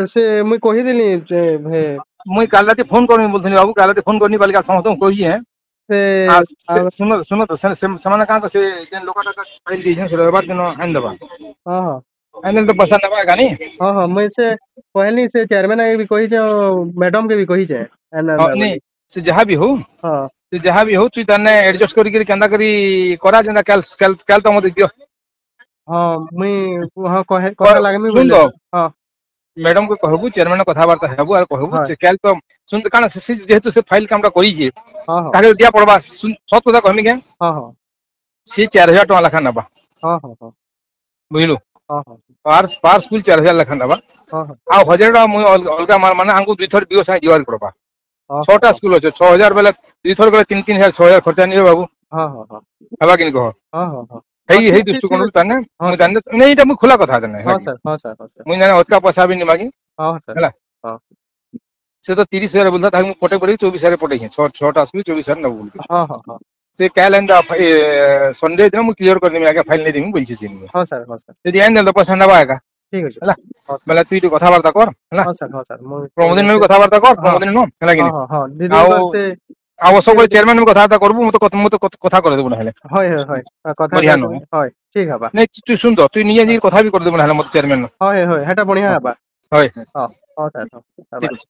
से मुई कहिदिली जे हे मुई काल राती फोन करनी बोलथि बाबू काल राती फोन करनी बालिका समस्त कहि है से आ सुनो सुनो तो ସେମାନେ କାଁ ତ ସେ ଯେନ୍ ଲୋକଟା ଫାଇଲ ଦେଇଛନ୍ ସେ ରବିବାର ଦିନ ଆଣିଦେବା हाँ हाँ ଆଣିଦେଲେ ତ ପଇସା ନେବା ଏକା ନି हाँ हाँ मुई से कहली से चेयरमैन के भी कही छे मैडम के भी कही छे एना ହଁ ना ନି बोली ସେ ଯାହା ବି ହଉ हाँ ସେ ଯାହା ବି ହଉ ତୁଇ ତାନେ ଆଡଜଷ୍ଟ କରିକି କେନ୍ତା କରି କରା ଯେନ୍ତା କାଲ କାଲ କାଲ ତ ମତେ ଦିଅ हाँ मुई हाँ कहे लागमी ଶୁଣ बोले ତ हाँ ମ୍ୟାଡମ କୁ कहबୁ चेयरमैन कथबार्ता हेबु आर कहबु हाँ से काल तो सुन काना से जेहेतु से फाइल कामटा करिजे हाँ हाँ ताके दिया पड़बा सत କଥା कहमी के हाँ हाँ से 4000 टका लेखा नबा हाँ हाँ हाँ बुझलु हाँ हाँ पार पार स्कूल 4000 लेखा नबा हाँ हाँ आ 1000 टका मुई अलगा माने हमको दुई थर दियो साइ दिवार पड़बा हाँ छटा स्कूल अच्छे 6000 बेले दुई थर गले 3000 6000 खर्चा नहीं बाबू हाँ हाँ हाँ हवा कि कह हाँ हाँ हाँ हाँ हेई हेई ठीक ठीक ठीक दृष्टिकोण अच्छे ताने हाँ मुई सर जाने नहीं एटा मुई खुला कथा देने हाँ लागी सर हाँ सर हाँ सर मुई जाने ओतका पैसा भी नहीं मागी हाँ सर हैला हाँ से तो 30,000 बोलता था पटे पड़ी 24,000 पटे 6टा स्कूल 24,000 नब बोल हाँ हाँ हाँ से क्या लेंदा संडे दिन मु क्लियर कर देमी आगे फाइल नहीं देमी बोलछि सिन हाँ सर हाँ सर यदि आइन देल तो पैसा नबा आएगा ठीक अच्छे हैला हाँ सर बेला तू इटु कथाबार्ता कर हैला हाँ सर मुई प्रमोदिन कहले में से भी कथाबार्ता कर हाँ प्रमोदिन नो हैला कि हाँ नहीं हाँ हाँ दीदी आउ बार से आवश्यक बोले चेयरमैन में कथाबार्ता करबु मु तो कथा कर देबु नहले হয় হয় হয় কথা बढ़िया नो কইতে হয় ঠিক হবা नहीं तू सुन तो तू निजे जी कथा भी कर देबु नहले मत चेयरमैन नो হয় হয় হেটা বঢ়িয়া হবা होय হ্যাঁ হ্যাঁ স্যার হ্যাঁ ठीक বাই ଅଛି